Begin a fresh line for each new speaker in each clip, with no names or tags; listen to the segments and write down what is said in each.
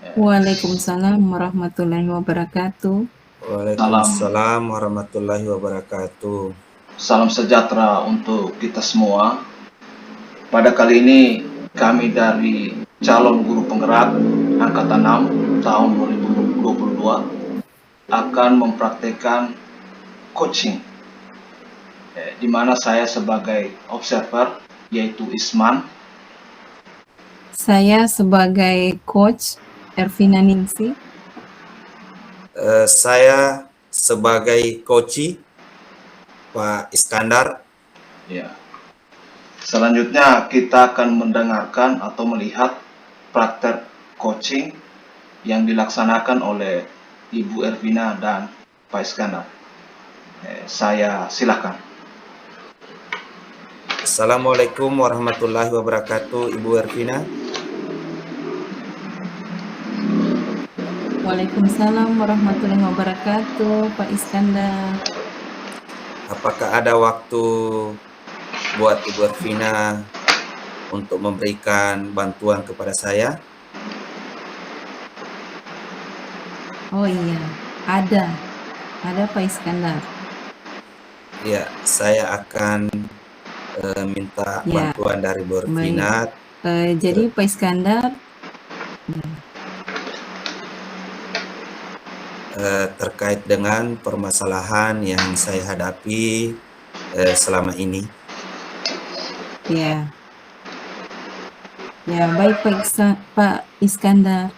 Waalaikumsalam warahmatullahi wabarakatuh.
Salam,
Waalaikumsalam warahmatullahi wabarakatuh.
salam sejahtera untuk kita semua. Pada kali ini kami dari calon guru penggerak Angkatan 6 tahun 2022 akan mempraktekkan coaching, di mana saya sebagai observer yaitu Isman,
Saya sebagai coach Ervina Ningsi.
Saya sebagai coach Pak Iskandar.
ya. Selanjutnya kita akan mendengarkan atau melihat praktek coaching yang dilaksanakan oleh Ibu Ervina dan Pak Iskandar. Saya silakan.
Assalamualaikum warahmatullahi wabarakatuh, Ibu Ervina.
Waalaikumsalam warahmatullahi wabarakatuh, Pak Iskandar.
Apakah ada waktu buat Ibu Ervina untuk memberikan bantuan kepada saya?
Oh iya, ada Pak Iskandar.
Ya, saya akan minta
Ya,
bantuan dari Ibu Ervina.
Jadi Pak Iskandar,
Terkait dengan permasalahan yang saya hadapi selama ini.
ya baik Pak Iskandar.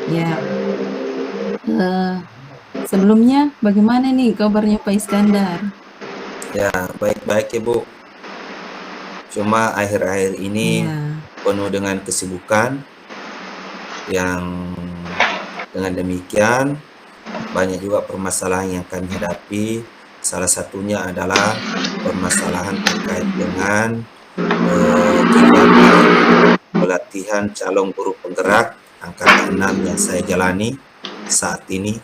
Ya, sebelumnya bagaimana nih kabarnya Pak Iskandar?
Ya, baik-baik Ibu. Cuma akhir-akhir ini penuh dengan kesibukan, yang dengan demikian banyak juga permasalahan yang kami hadapi. Salah satunya adalah permasalahan terkait dengan pelatihan calon guru penggerak angkatan 6 yang saya jalani saat ini.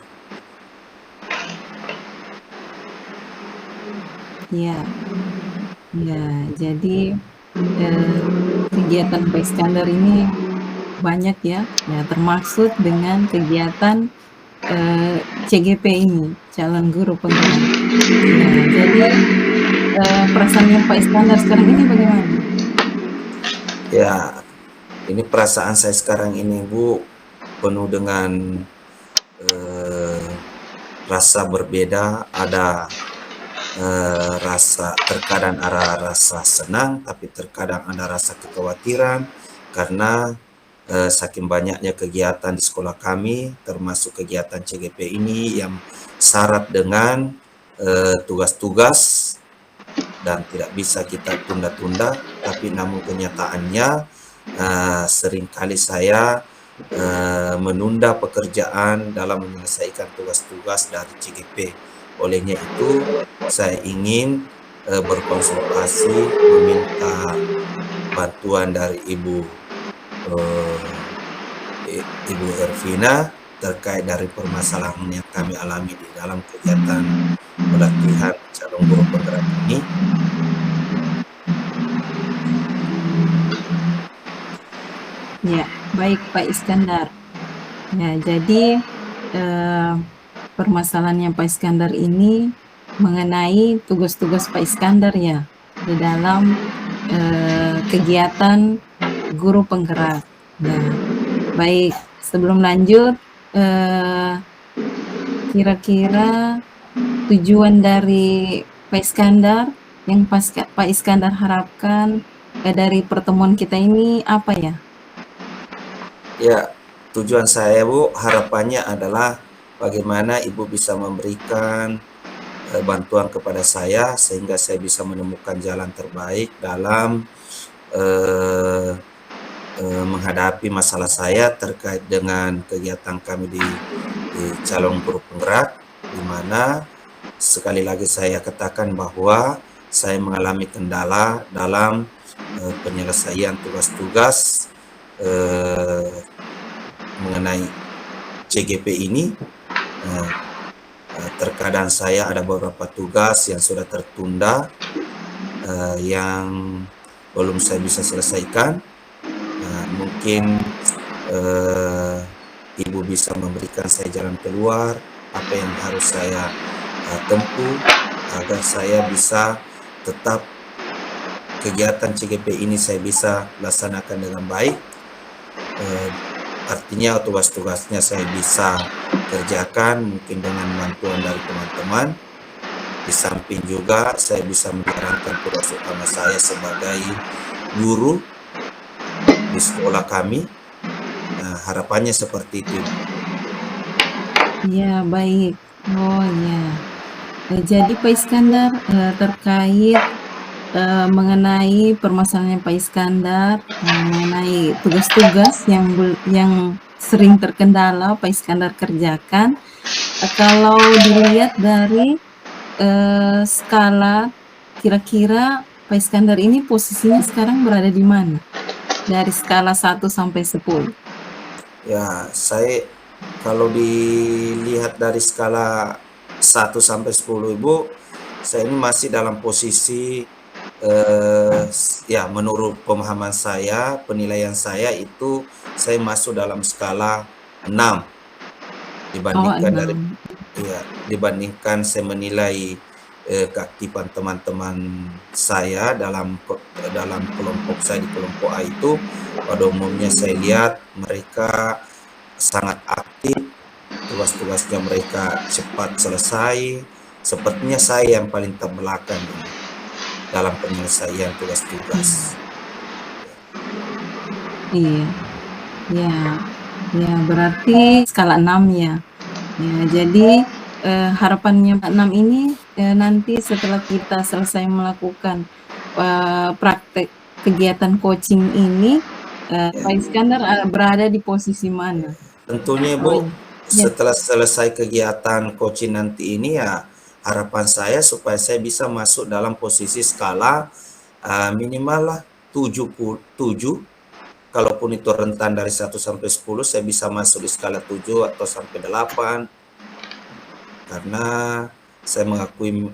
Ya, jadi kegiatan Pak Iskandar ini banyak ya, termasuk dengan kegiatan CGP ini, calon guru penggerak. Jadi perasaannya Pak Iskandar sekarang ini bagaimana?
Ya, ini perasaan saya sekarang ini Bu penuh dengan rasa berbeda. Ada terkadang ada rasa senang, tapi terkadang ada rasa kekhawatiran karena saking banyaknya kegiatan di sekolah kami, termasuk kegiatan CGP ini yang syarat dengan tugas-tugas dan tidak bisa kita tunda-tunda, tapi namun kenyataannya seringkali saya menunda pekerjaan dalam menyelesaikan tugas-tugas dari CGP. Olehnya itu saya ingin berkonsultasi, meminta bantuan dari Ibu Ervina terkait dari permasalahan yang kami alami di dalam kegiatan pelatihan calon guru penggerak ini.
Ya, baik Pak Iskandar. Ya, jadi permasalahannya Pak Iskandar ini mengenai tugas-tugas Pak Iskandar ya di dalam kegiatan guru penggerak. Nah, baik, sebelum lanjut, kira-kira tujuan dari Pak Iskandar yang Pak Iskandar harapkan dari pertemuan kita ini apa ya?
Ya, tujuan saya Bu, harapannya adalah bagaimana Ibu bisa memberikan bantuan kepada saya sehingga saya bisa menemukan jalan terbaik dalam menghadapi masalah saya terkait dengan kegiatan kami di calon guru penggerak, di mana sekali lagi saya katakan bahwa saya mengalami kendala dalam penyelesaian tugas-tugas mengenai CGP ini. Terkadang saya ada beberapa tugas yang sudah tertunda, yang belum saya bisa selesaikan. Mungkin Ibu bisa memberikan saya jalan keluar, apa yang harus saya tempuh agar saya bisa tetap kegiatan CGP ini saya bisa laksanakan dengan baik. Artinya tugas-tugasnya saya bisa kerjakan mungkin dengan bantuan dari teman-teman. Di samping juga saya bisa menjalankan tugas utama saya sebagai guru di sekolah kami. Nah, harapannya seperti itu.
Ya, baik. Oh ya. Jadi Pak Iskandar, terkait mengenai permasalahan Pak Iskandar, mengenai tugas-tugas yang sering terkendala Pak Iskandar kerjakan, kalau dilihat dari skala, kira-kira Pak Iskandar ini posisinya sekarang berada di mana? Dari skala 1 sampai 10.
Ya, saya kalau dilihat dari skala 1 sampai 10 Ibu, saya ini masih dalam posisi ya menurut pemahaman saya, penilaian saya itu saya masuk dalam skala 6
Oh,
dibandingkan dari
6.
ya, dibandingkan saya menilai keaktifan teman-teman saya dalam kelompok saya di kelompok A itu pada umumnya saya lihat mereka sangat aktif, tugas-tugasnya mereka cepat selesai. Sepertinya saya yang paling terbelakang dalam penyelesaian tugas-tugas.
Iya. Ya. Ya, berarti skala 6 ya. Ya, jadi harapannya Pak 6 ini nanti setelah kita selesai melakukan praktek kegiatan coaching ini, Pak Iskandar berada di posisi mana?
Tentunya
Oh
Bu,
ya.
setelah selesai kegiatan coaching nanti ini ya harapan saya supaya saya bisa masuk dalam posisi skala minimal lah 7, kalaupun itu rentan dari 1 sampai 10 saya bisa masuk di skala 7 atau sampai 8, karena saya mengakui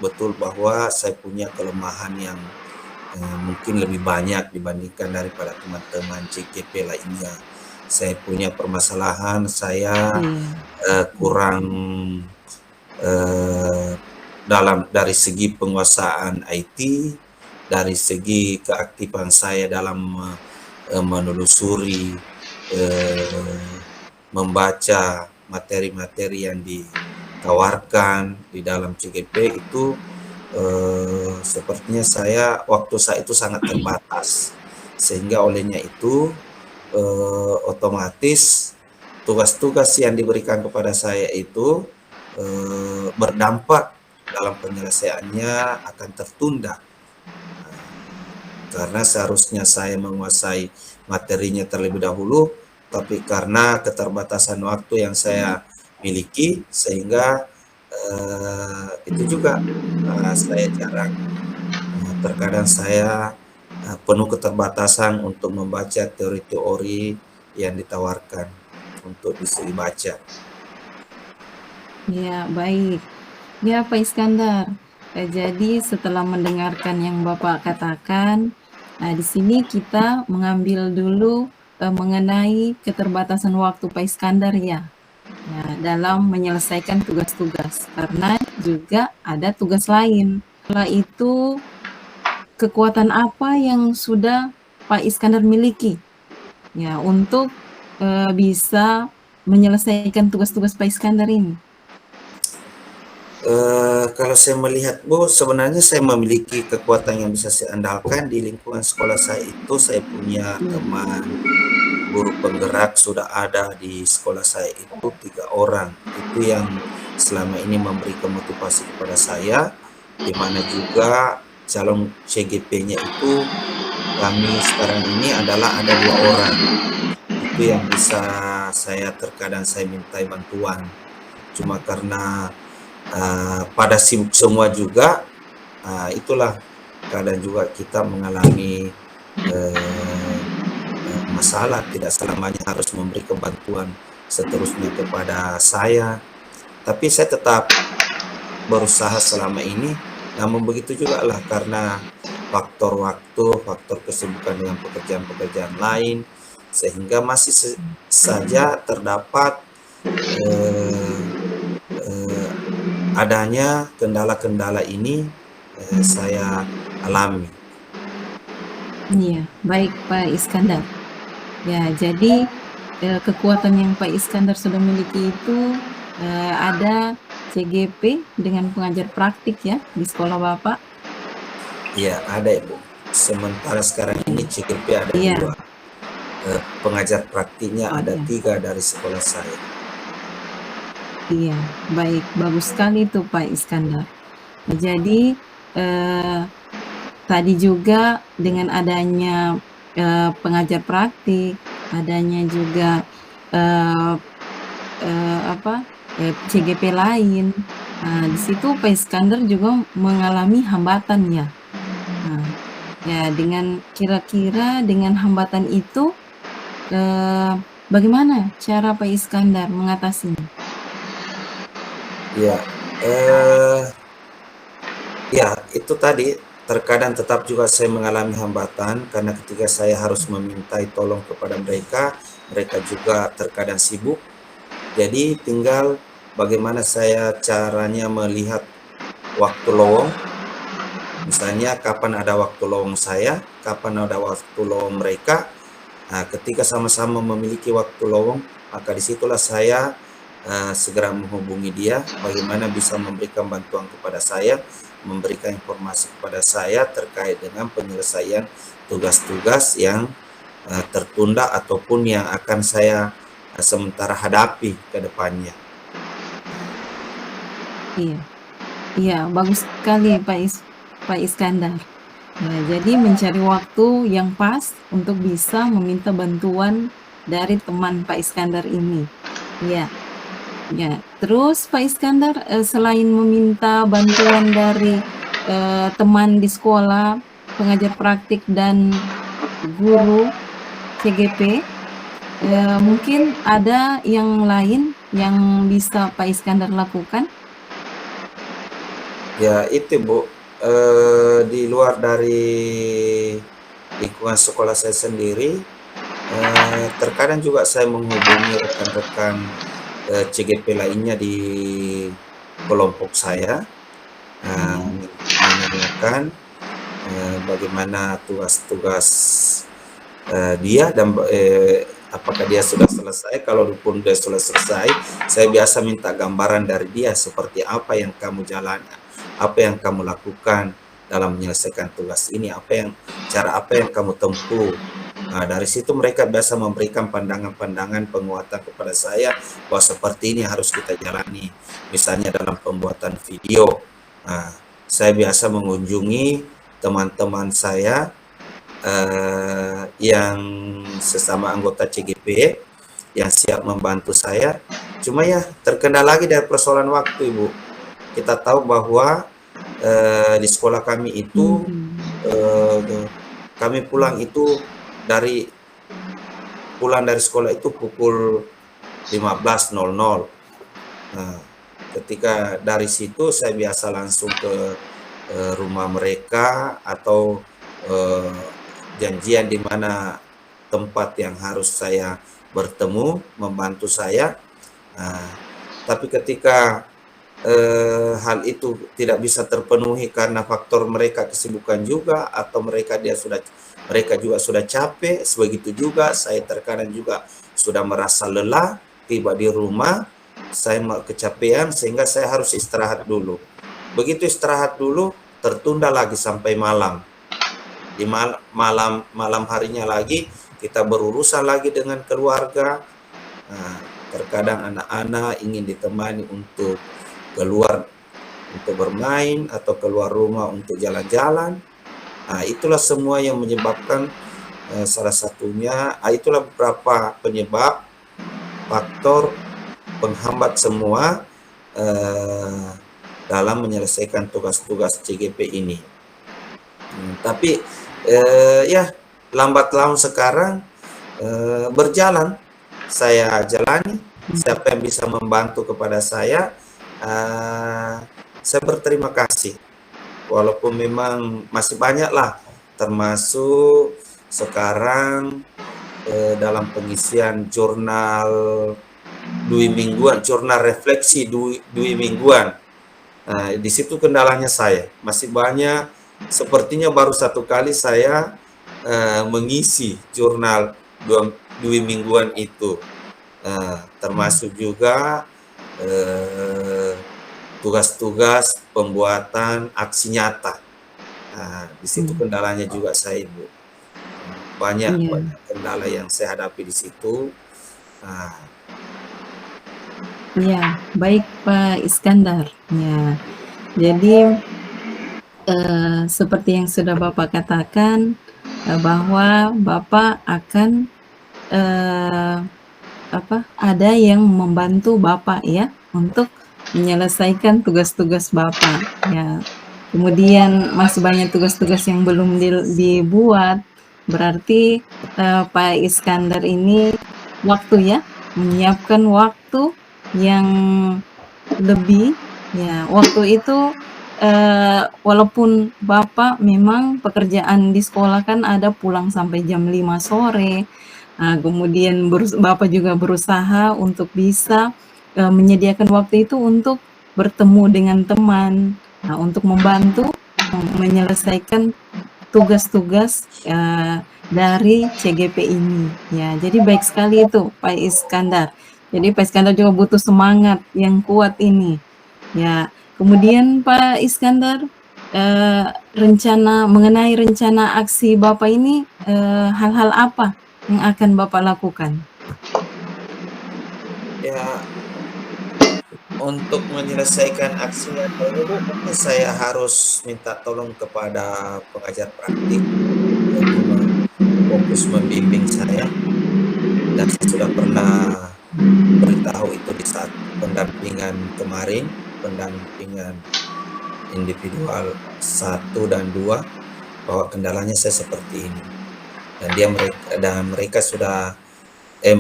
betul bahwa saya punya kelemahan yang mungkin lebih banyak dibandingkan daripada teman-teman CGP lainnya. Saya punya permasalahan, saya kurang dari segi penguasaan IT, dari segi keaktifan saya dalam menelusuri, membaca materi-materi yang ditawarkan di dalam CGP itu sepertinya waktu saya itu sangat terbatas, sehingga olehnya itu otomatis tugas-tugas yang diberikan kepada saya itu berdampak dalam penyelesaiannya akan tertunda, karena seharusnya saya menguasai materinya terlebih dahulu, tapi karena keterbatasan waktu yang saya miliki sehingga itu juga saya jarang, terkadang saya penuh keterbatasan untuk membaca teori-teori yang ditawarkan untuk bisa dibaca.
Ya, baik. Ya, Pak Iskandar. Jadi setelah mendengarkan yang Bapak katakan, di sini kita mengambil dulu mengenai keterbatasan waktu Pak Iskandar ya. Ya, dalam menyelesaikan tugas-tugas, karena juga ada tugas lain. Setelah itu, kekuatan apa yang sudah Pak Iskandar miliki ya untuk bisa menyelesaikan tugas-tugas Pak Iskandar ini?
Kalau saya melihat Bu, sebenarnya saya memiliki kekuatan yang bisa saya andalkan di lingkungan sekolah saya itu. Saya punya teman guru penggerak sudah ada di sekolah saya itu 3 orang. Itu yang selama ini memberikan motivasi kepada saya, di mana juga calon CGP-nya itu kami sekarang ini adalah ada 2 orang. Itu yang bisa saya terkadang saya mintai bantuan. Cuma karena pada sibuk semua juga, itulah kadang juga kita mengalami masalah, tidak selamanya harus memberi bantuan seterusnya kepada saya, tapi saya tetap berusaha selama ini. Namun begitu juga lah, karena faktor waktu, faktor kesibukan dengan pekerjaan-pekerjaan lain, sehingga masih saja terdapat adanya kendala-kendala ini saya alami.
Iya, baik Pak Iskandar. Ya, jadi kekuatan yang Pak Iskandar sudah miliki itu ada CGP dengan pengajar praktik ya di sekolah Bapak.
Iya, ada Ibu. Sementara sekarang ini CGP ada
Iya.
2. Pengajar praktiknya ada
Iya.
3 dari sekolah saya.
Iya, baik, bagus sekali tuh Pak Iskandar. Jadi tadi juga dengan adanya pengajar praktik, adanya juga CGP lain. Nah, di situ Pak Iskandar juga mengalami hambatan ya. Nah, ya dengan kira-kira dengan hambatan itu bagaimana cara Pak Iskandar mengatasinya?
Ya, ya itu tadi terkadang tetap juga saya mengalami hambatan karena ketika saya harus memintai tolong kepada mereka, mereka juga terkadang sibuk. Jadi tinggal bagaimana saya caranya melihat waktu lowong. Misalnya kapan ada waktu lowong saya, kapan ada waktu lowong mereka. Nah, ketika sama-sama memiliki waktu lowong, maka disitulah saya segera menghubungi dia, bagaimana bisa memberikan bantuan kepada saya, memberikan informasi kepada saya terkait dengan penyelesaian tugas-tugas yang tertunda ataupun yang akan saya sementara hadapi ke depannya.
Iya, iya, bagus sekali Pak Iskandar. Nah, jadi mencari waktu yang pas untuk bisa meminta bantuan dari teman Pak Iskandar ini. Iya. Ya, terus Pak Iskandar selain meminta bantuan dari teman di sekolah, pengajar praktik dan guru CGP, mungkin ada yang lain yang bisa Pak Iskandar lakukan?
Ya itu Bu, di luar dari lingkungan sekolah saya sendiri, terkadang juga saya menghubungi rekan-rekan CGP lainnya di kelompok saya, menanyakan bagaimana tugas-tugas dia dan apakah dia sudah selesai. Kalaupun dia sudah selesai, saya biasa minta gambaran dari dia seperti apa yang kamu jalani, apa yang kamu lakukan dalam menyelesaikan tugas ini, cara apa yang kamu tempuh. Nah, dari situ mereka biasa memberikan pandangan-pandangan penguatan kepada saya bahwa seperti ini harus kita jalani. Misalnya dalam pembuatan video, nah, saya biasa mengunjungi teman-teman saya yang sesama anggota CGP yang siap membantu saya. Cuma ya terkena lagi dari persoalan waktu, Ibu. Kita tahu bahwa di sekolah kami itu kami pulang dari sekolah itu pukul 15.00. Nah, ketika dari situ saya biasa langsung ke rumah mereka atau janjian di mana tempat yang harus saya bertemu, membantu saya. Tapi ketika hal itu tidak bisa terpenuhi karena faktor mereka kesibukan juga atau mereka juga sudah capek, begitu juga saya terkadang juga sudah merasa lelah, tiba di rumah saya kecapean sehingga saya harus istirahat dulu. Begitu istirahat dulu, tertunda lagi sampai malam. Di malam harinya lagi kita berurusan lagi dengan keluarga. Terkadang anak-anak ingin ditemani untuk keluar untuk bermain atau keluar rumah untuk jalan-jalan. Itulah semua yang menyebabkan salah satunya, itulah beberapa penyebab faktor penghambat semua dalam menyelesaikan tugas-tugas CGP ini. Tapi ya lambat laun sekarang berjalan, saya jalani. Siapa yang bisa membantu kepada saya berterima kasih. Walaupun memang masih banyak lah, termasuk sekarang dalam pengisian jurnal dui mingguan, jurnal refleksi dui mingguan. Nah, di situ kendalanya saya. Masih banyak, sepertinya baru 1 kali saya mengisi jurnal dui mingguan itu. Termasuk juga tugas-tugas pembuatan aksi nyata. Di situ kendalanya juga saya, Ibu. Banyak
Iya.
kendala yang saya hadapi di situ.
Iya, baik Pak Iskandar. Ya, jadi seperti yang sudah Bapak katakan bahwa Bapak akan ada yang membantu Bapak ya untuk menyelesaikan tugas-tugas Bapak ya. Kemudian masih banyak tugas-tugas yang belum dibuat. Berarti Pak Iskandar ini waktu ya, menyiapkan waktu yang lebih ya. Waktu itu walaupun Bapak memang pekerjaan di sekolah kan ada pulang sampai jam 5 sore. Kemudian Bapak juga berusaha untuk bisa menyediakan waktu itu untuk bertemu dengan teman, untuk membantu menyelesaikan tugas-tugas dari CGP ini. Ya, jadi baik sekali itu Pak Iskandar. Jadi Pak Iskandar juga butuh semangat yang kuat ini. Ya, kemudian Pak Iskandar, mengenai rencana aksi Bapak ini, hal-hal apa yang akan Bapak lakukan?
Ya, untuk menyelesaikan aksinya ini, Bu, mungkin saya harus minta tolong kepada pengajar praktik untuk fokus membimbing saya. Dan saya sudah pernah beritahu itu di saat pendampingan kemarin, pendampingan individual 1 dan 2, bahwa kendalanya saya seperti ini. Dan mereka sudah,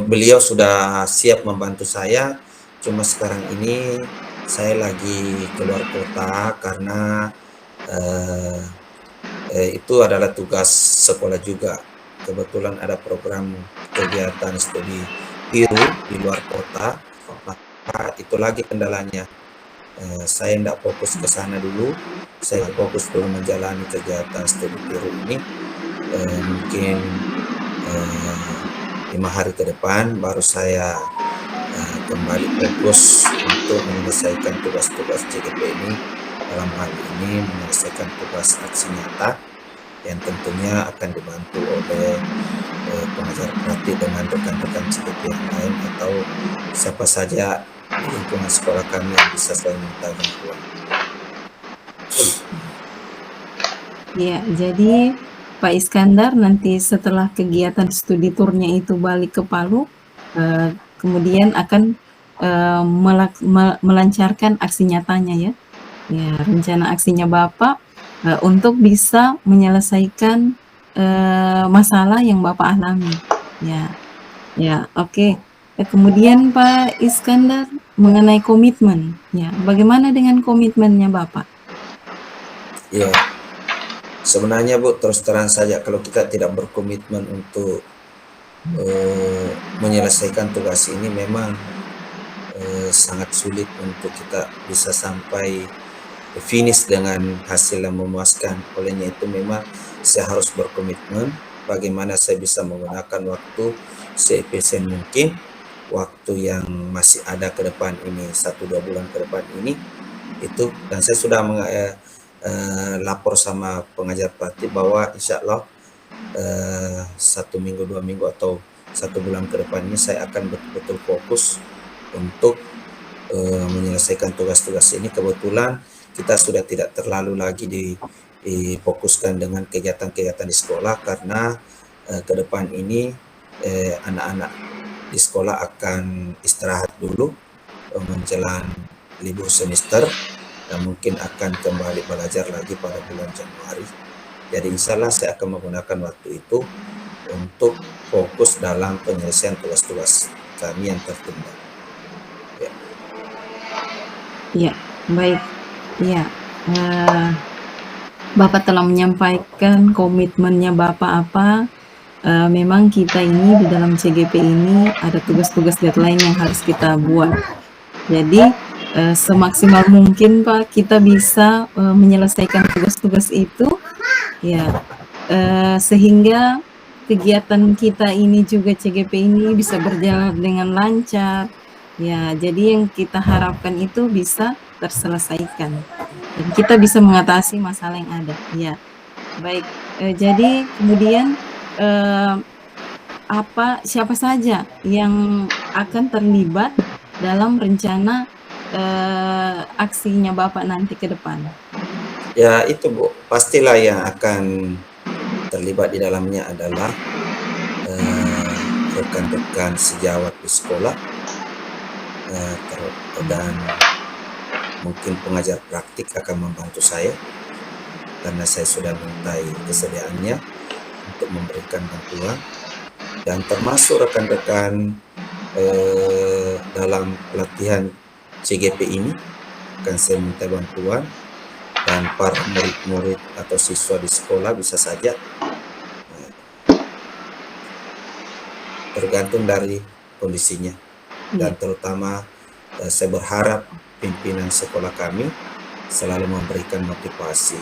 beliau sudah siap membantu saya. Cuma sekarang ini saya lagi keluar kota karena itu adalah tugas sekolah juga. Kebetulan ada program kegiatan studi biru di luar kota, maka itu lagi kendalanya. Saya tidak fokus ke sana dulu, saya fokus dulu menjalani kegiatan studi biru ini. Mungkin 5 hari ke depan baru saya kembali fokus untuk menyelesaikan tugas-tugas CGP ini. Dalam hal ini menyelesaikan tugas aksi nyata yang tentunya akan dibantu oleh pengajar praktik dengan rekan-rekan CGP yang lain atau siapa saja di lingkungan sekolah kami yang bisa saya minta bantuan.
Ya, jadi Pak Iskandar nanti setelah kegiatan studi turnya itu balik ke Palu, kemudian akan melancarkan aksi nyatanya ya. Ya, rencana aksinya Bapak untuk bisa menyelesaikan masalah yang Bapak alami. Ya, oke. Kemudian Pak Iskandar mengenai komitmen, ya, bagaimana dengan komitmennya Bapak?
Ya, sebenarnya Bu, terus terang saja kalau kita tidak berkomitmen untuk menyelesaikan tugas ini memang sangat sulit untuk kita bisa sampai finish dengan hasil yang memuaskan. Olehnya itu memang saya harus berkomitmen bagaimana saya bisa menggunakan waktu seefisien mungkin, waktu yang masih ada ke depan ini, 1-2 bulan ke depan ini itu. Dan saya sudah lapor sama pengajar praktik bahwa insya Allah 1 minggu, 2 minggu atau 1 bulan ke depan ini saya akan betul-betul fokus untuk menyelesaikan tugas-tugas ini. Kebetulan kita sudah tidak terlalu lagi difokuskan dengan kegiatan-kegiatan di sekolah karena ke depan ini anak-anak di sekolah akan istirahat dulu menjelang libur semester dan mungkin akan kembali belajar lagi pada bulan Januari. Jadi insya Allah saya akan menggunakan waktu itu untuk fokus dalam penyelesaian tugas-tugas kami yang tertunda.
Ya, baik. Ya, Bapak telah menyampaikan komitmennya Bapak apa, memang kita ini di dalam CGP ini ada tugas-tugas deadline yang harus kita buat. Jadi, semaksimal mungkin Pak, kita bisa, menyelesaikan tugas-tugas itu, ya, sehingga kegiatan kita ini juga CGP ini bisa berjalan dengan lancar. Ya, jadi yang kita harapkan itu bisa terselesaikan dan kita bisa mengatasi masalah yang ada. Ya, baik. Jadi kemudian siapa saja yang akan terlibat dalam rencana aksinya Bapak nanti ke depan?
Ya itu Bu, pastilah yang akan terlibat di dalamnya adalah rekan-rekan sejawat di sekolah dan mungkin pengajar praktik akan membantu saya karena saya sudah mintai kesediaannya untuk memberikan bantuan, dan termasuk rekan-rekan dalam pelatihan CGP ini akan saya minta bantuan, dan para murid-murid atau siswa di sekolah bisa saja, tergantung dari kondisinya. Dan terutama saya berharap pimpinan sekolah kami selalu memberikan motivasi,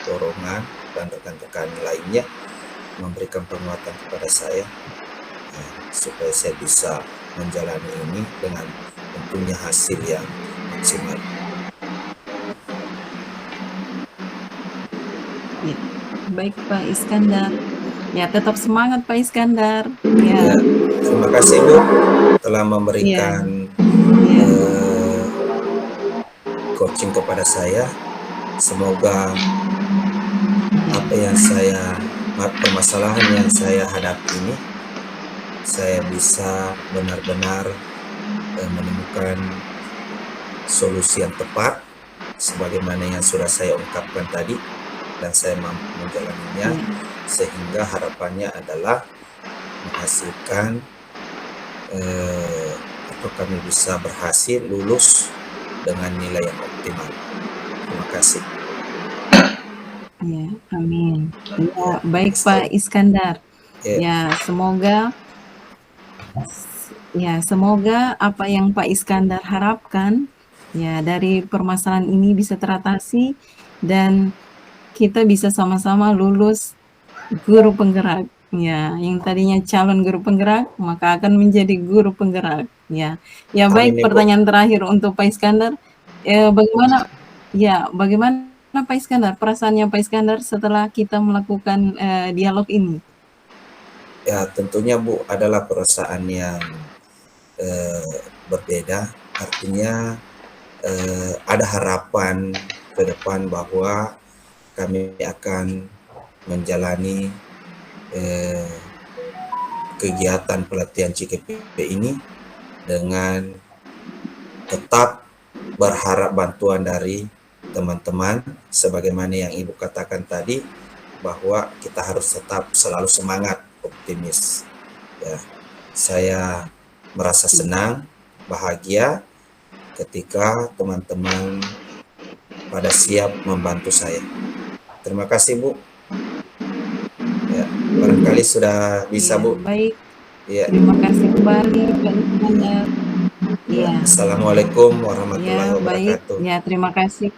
dorongan, dan rekan-rekan lainnya memberikan penguatan kepada saya supaya saya bisa menjalani ini dengan tentunya hasil yang maksimal.
Ya, baik Pak Iskandar. Ya, tetap semangat Pak Iskandar. Ya,
terima kasih Bu telah memberikan coaching kepada saya. Semoga permasalahan yang saya hadapi ini, saya bisa benar-benar menemukan solusi yang tepat sebagaimana yang sudah saya ungkapkan tadi, dan saya mampu menjalaninya sehingga harapannya adalah menghasilkan atau kami bisa berhasil lulus dengan nilai yang optimal. Terima kasih.
Ya, amin. Ya, baik Pak Iskandar. Ya, semoga apa yang Pak Iskandar harapkan ya dari permasalahan ini bisa teratasi dan kita bisa sama-sama lulus guru penggerak. Ya, yang tadinya calon guru penggerak maka akan menjadi guru penggerak. Ya, baik. Pertanyaan terakhir untuk Pak Iskandar, bagaimana Pak Iskandar, perasaannya Pak Iskandar setelah kita melakukan dialog ini?
Ya, tentunya Bu adalah perasaan yang berbeda. Artinya ada harapan ke depan bahwa kami akan menjalani kegiatan pelatihan CGP ini dengan tetap berharap bantuan dari teman-teman, sebagaimana yang Ibu katakan tadi, bahwa kita harus tetap selalu semangat, optimis. Ya, saya merasa senang, bahagia ketika teman-teman pada siap membantu saya. Terima kasih Bu. Ya, barangkali sudah bisa Bu.
Baik.
Ya.
Terima kasih kembali Pak Iskandar. Ya.
Assalamualaikum warahmatullahi wabarakatuh.
Ya, terima kasih.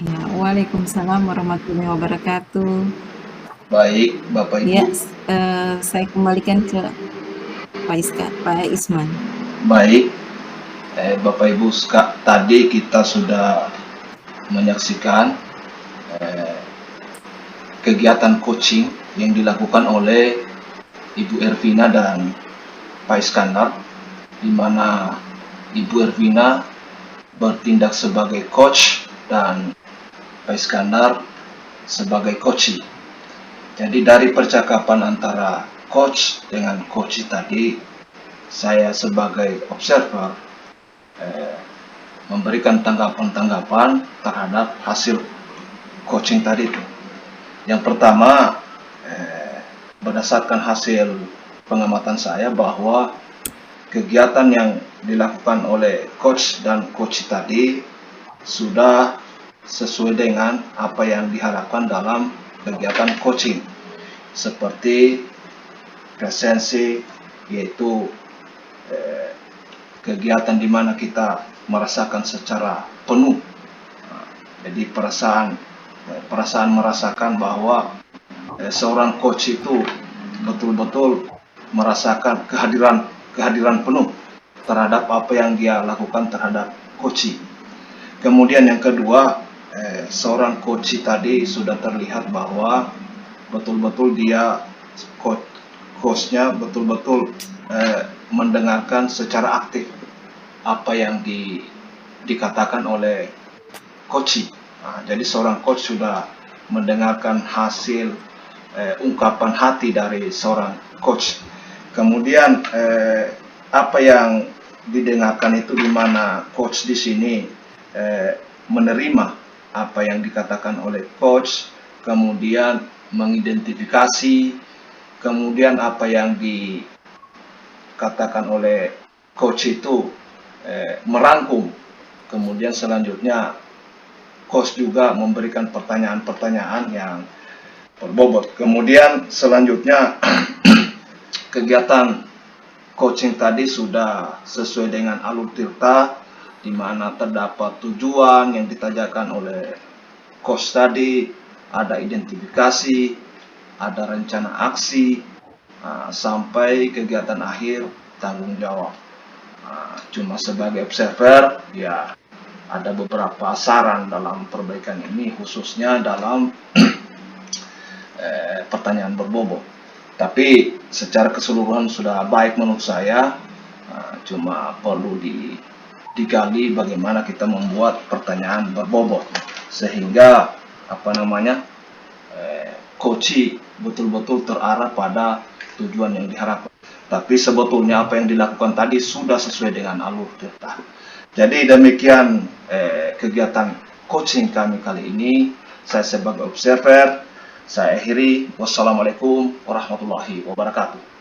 Ya, waalaikumsalam warahmatullahi wabarakatuh.
Baik, Bapak Ibu.
Ya, saya kembalikan ke Pak Isman.
Baik, Bapak Ibu, tadi kita sudah menyaksikan kegiatan coaching yang dilakukan oleh Ibu Ervina dan Pak Iskandar, di mana Ibu Ervina bertindak sebagai coach dan Pak Iskandar sebagai coachee. Jadi dari percakapan antara coach dengan coachee tadi, saya sebagai observer memberikan tanggapan-tanggapan terhadap hasil coaching tadi itu. Yang pertama, berdasarkan hasil pengamatan saya bahwa kegiatan yang dilakukan oleh coach dan coachee tadi sudah sesuai dengan apa yang diharapkan dalam kegiatan coaching, seperti presensi, yaitu kegiatan di mana kita merasakan secara penuh. Jadi perasaan merasakan bahwa seorang coach itu betul-betul merasakan kehadiran penuh terhadap apa yang dia lakukan terhadap coach. Kemudian yang kedua, seorang coach tadi sudah terlihat bahwa betul-betul dia coachnya betul-betul mendengarkan secara aktif apa yang dikatakan oleh coach. Jadi seorang coach sudah mendengarkan hasil ungkapan hati dari seorang coach. Kemudian apa yang didengarkan itu di mana coach di sini menerima apa yang dikatakan oleh coach, kemudian mengidentifikasi, kemudian apa yang dikatakan oleh coach itu merangkum, kemudian selanjutnya coach juga memberikan pertanyaan-pertanyaan yang berbobot. Kemudian selanjutnya kegiatan coaching tadi sudah sesuai dengan alur tirta, di mana terdapat tujuan yang ditajakan oleh coach tadi, ada identifikasi, ada rencana aksi, sampai kegiatan akhir tanggung jawab. Cuma sebagai observer, ya ada beberapa saran dalam perbaikan ini, khususnya dalam pertanyaan berbobot. Tapi secara keseluruhan sudah baik menurut saya, cuma perlu digali bagaimana kita membuat pertanyaan berbobot sehingga coach betul-betul terarah pada tujuan yang diharapkan. Tapi sebetulnya apa yang dilakukan tadi sudah sesuai dengan alur tirta. Jadi demikian kegiatan coaching kami kali ini. Saya sebagai observer, saya akhiri. Wassalamualaikum warahmatullahi wabarakatuh.